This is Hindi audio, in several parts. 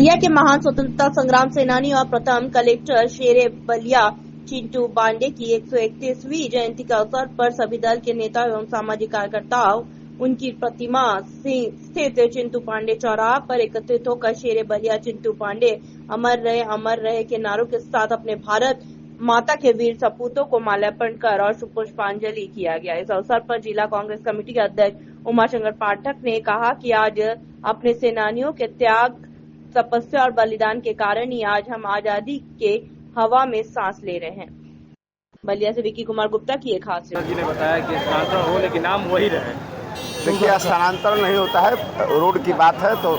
बलिया के महान स्वतंत्रता संग्राम सेनानी और प्रथम कलेक्टर शेरे बलिया चिंटू पांडे की 131वीं जयंती के अवसर पर सभी दल के नेता एवं सामाजिक कार्यकर्ताओं उनकी प्रतिमा स्थित चिंटू पांडे चौराहा पर एकत्रित होकर शेरे बलिया चिंटू पांडे अमर रहे के नारों के साथ अपने भारत माता के वीर सपूतों को माल्यार्पण कर और पुष्पांजलि किया गया। इस अवसर पर जिला कांग्रेस कमेटी के अध्यक्ष उमाशंकर पाठक ने कहा कि आज अपने सेनानियों के त्याग, तपस्या और बलिदान के कारण ही आज हम आजादी के हवा में सांस ले रहे हैं। बलिया से विकी कुमार गुप्ता की एक खास रिपोर्ट। जी ने बताया कि स्थानांतरण हो लेकिन नाम वही रहे। देखिए, स्थानांतरण नहीं होता है, रोड की बात है तो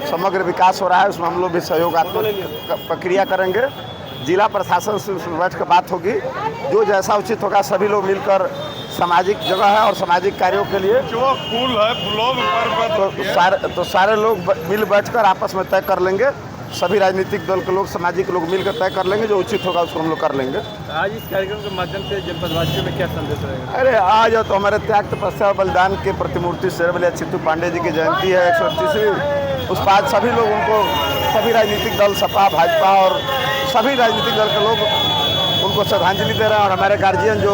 समग्र विकास हो रहा है, उसमें हम लोग भी सहयोगात्मक प्रक्रिया करेंगे। जिला प्रशासन से बैठ कर बात होगी, जो जैसा उचित होगा सभी लोग मिलकर सामाजिक जगह है और सामाजिक कार्यों के लिए जो फूल है फूलों पर तो सारे लोग मिल बैठकर आपस में तय कर लेंगे। सभी राजनीतिक दल के लोग, सामाजिक लोग मिलकर तय कर लेंगे, जो उचित होगा उसको हम लोग कर लेंगे। आज इस कार्यक्रम के माध्यम से जनपदवासियों में क्या संदेश रहेगा? अरे आज तो हमारे त्याग, तपस्या और बलिदान के प्रतिमूर्ति शेरे बलिया चिंटू पांडे जी की जयंती है 131वीं। उस बाद सभी लोग उनको, सभी राजनीतिक दल, सपा, भाजपा और सभी राजनीतिक दल के लोग उनको श्रद्धांजलि दे रहे हैं। और हमारे गार्जियन जो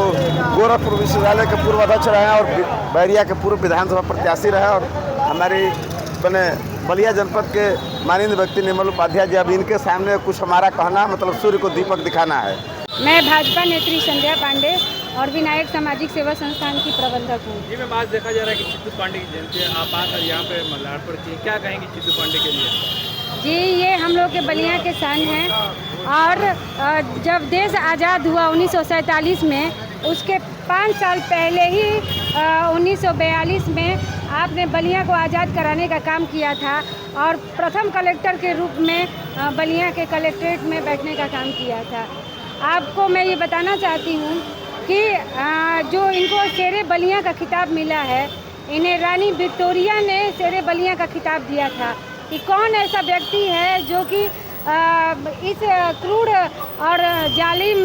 गोरखपुर विश्वविद्यालय के पूर्व अध्यक्ष रहे हैं और बैरिया के पूर्व विधानसभा प्रत्याशी रहे और हमारी बने बलिया जनपद के माननीय व्यक्ति निर्मल उपाध्याय जी, अब इनके सामने कुछ हमारा कहना, मतलब सूर्य को दीपक दिखाना है। मैं भाजपा नेत्री संध्या पांडे और विनायक सामाजिक सेवा संस्थान की प्रबंधक हूँ। जी मैम, आज देखा जा रहा है कि चिंटू पांडे की जयंती है, आप आकर यहाँ पे माल्यार्पण किए, क्या कहेंगे चिंटू पांडे के लिए? जी, ये हम लोग के बलिया के शान हैं और जब देश आज़ाद हुआ 1947 में, उसके 5 साल पहले ही 1942 में आपने बलिया को आज़ाद कराने का काम किया था और प्रथम कलेक्टर के रूप में बलिया के कलेक्ट्रेट में बैठने का काम किया था। आपको मैं ये बताना चाहती हूँ कि जो इनको शेरे बलिया का खिताब मिला है, इन्हें रानी विक्टोरिया ने शेरे बलिया का खिताब दिया था कि कौन ऐसा व्यक्ति है जो कि इस क्रूर और जालिम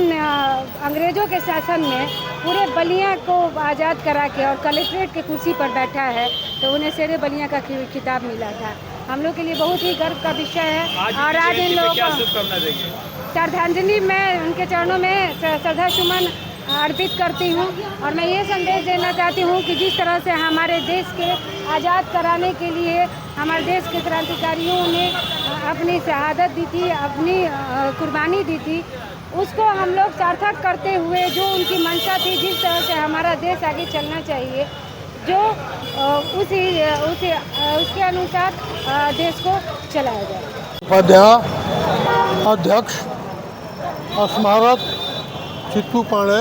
अंग्रेज़ों के शासन में पूरे बलिया को आज़ाद करा के और कलेक्ट्रेट के कुर्सी पर बैठा है, तो उन्हें शेरे बलिया का खिताब मिला था। हम लोग के लिए बहुत ही गर्व का विषय है। और आज इन लोगों को श्रद्धांजलि, मैं उनके चरणों में श्रद्धा सुमन अर्पित करती हूँ और मैं ये संदेश देना चाहती हूँ कि जिस तरह से हमारे देश के आज़ाद कराने के लिए हमारे देश के क्रांतिकारियों ने अपनी शहादत दी थी, अपनी कुर्बानी दी थी, उसको हम लोग सार्थक करते हुए जो उनकी मंशा थी, जिस तरह से हमारा देश आगे चलना चाहिए, जो उसके अनुसार देश को चलाया जाए। अध्यक्ष स्मारक चिंटू पांडे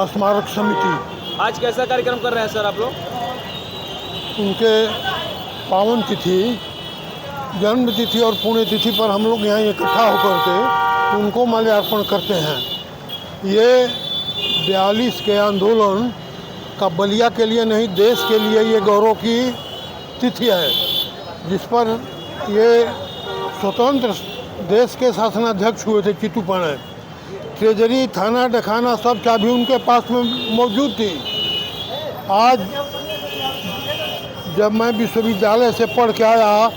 स्मारक समिति। आज कैसा कार्यक्रम कर रहे हैं सर आप लोग? उनके पावन तिथि, जन्म तिथि और पुण्यतिथि पर हम लोग यहाँ इकट्ठा होकर के उनको माल्यार्पण करते हैं। ये 42 के आंदोलन का बलिया के लिए नहीं, देश के लिए ये गौरव की तिथि है, जिस पर ये स्वतंत्र देश के शासनाध्यक्ष हुए थे चिंटू पांडे। ट्रेजरी, थाना, डखाना सब चाबी उनके पास में मौजूद थी। आज जब मैं विश्वविद्यालय से पढ़ के आया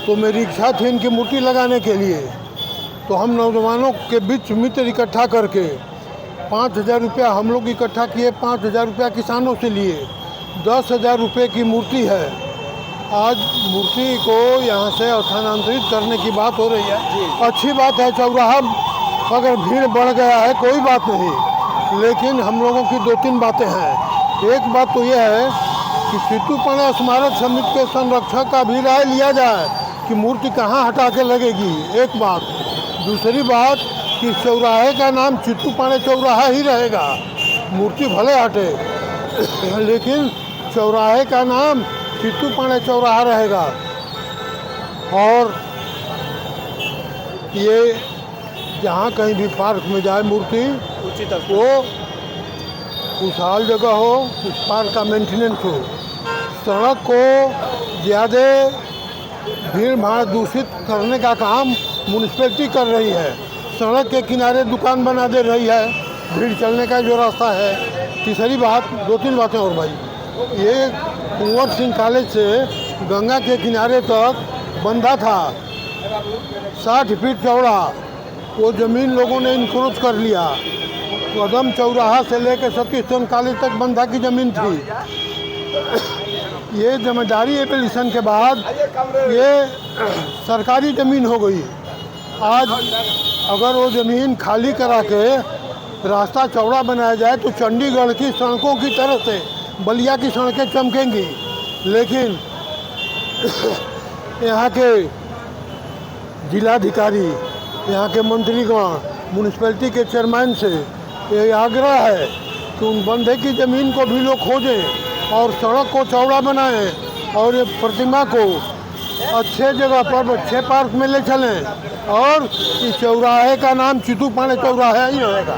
तो मेरी इच्छा थी इनकी मूर्ति लगाने के लिए, तो हम नौजवानों के बीच मित्र इकट्ठा करके 5,000 रुपया हम लोग इकट्ठा किए। 5,000 रुपया किसानों से लिए, 10,000 रुपये की मूर्ति है। आज मूर्ति को यहाँ से स्थानांतरित करने की बात हो रही है। अच्छी बात है, चौराहा अगर भीड़ बढ़ गया है कोई बात नहीं, लेकिन हम लोगों की 2-3 बातें हैं। एक बात तो यह है कि चिंटू पांडे स्मारक समिति के संरक्षक का भी राय लिया जाए कि मूर्ति कहाँ हटा के लगेगी, एक बात। दूसरी बात कि चौराहे का नाम चिंटू पांडे चौराहा ही रहेगा, मूर्ति भले हटे लेकिन चौराहे का नाम चिंटू पांडे चौराहा रहेगा। और ये जहाँ कहीं भी पार्क में जाए मूर्ति, वो खुशहाल जगह हो, उस पार्क का मेंटेनेंस हो, सड़क को ज़्यादा भीड़ भाड़ दूषित करने का काम म्यूनिसिपैलिटी कर रही है। सड़क के किनारे दुकान बना दे रही है, भीड़ चलने का जो रास्ता है। तीसरी बात, 2-3 बातें और भाई, ये कुंवर सिंह कॉलेज से गंगा के किनारे तक बंधा था, 60 फीट चौड़ा वो ज़मीन लोगों ने इंक्रोच कर लिया। कदम चौराहा से लेकर सतीश चंद काली तक बंधा की ज़मीन थी। ये जमींदारी एप्लीकेशन के बाद ये सरकारी ज़मीन हो गई। आज अगर वो ज़मीन खाली करा के रास्ता चौड़ा बनाया जाए तो चंडीगढ़ की सड़कों की तरह से बलिया की सड़कें चमकेंगी। लेकिन यहाँ के जिलाधिकारी, यहाँ के मंत्रीगण, म्यूनिसिपैलिटी के चेयरमैन से ये आग्रह है कि उन बंधे की ज़मीन को भी लोग खोजें और सड़क को चौड़ा बनाएं और ये प्रतिमा को अच्छे जगह पर अच्छे पार्क में ले चलें और इस चौराहे का नाम चित्तू पांडे चौराहा ही रहेगा।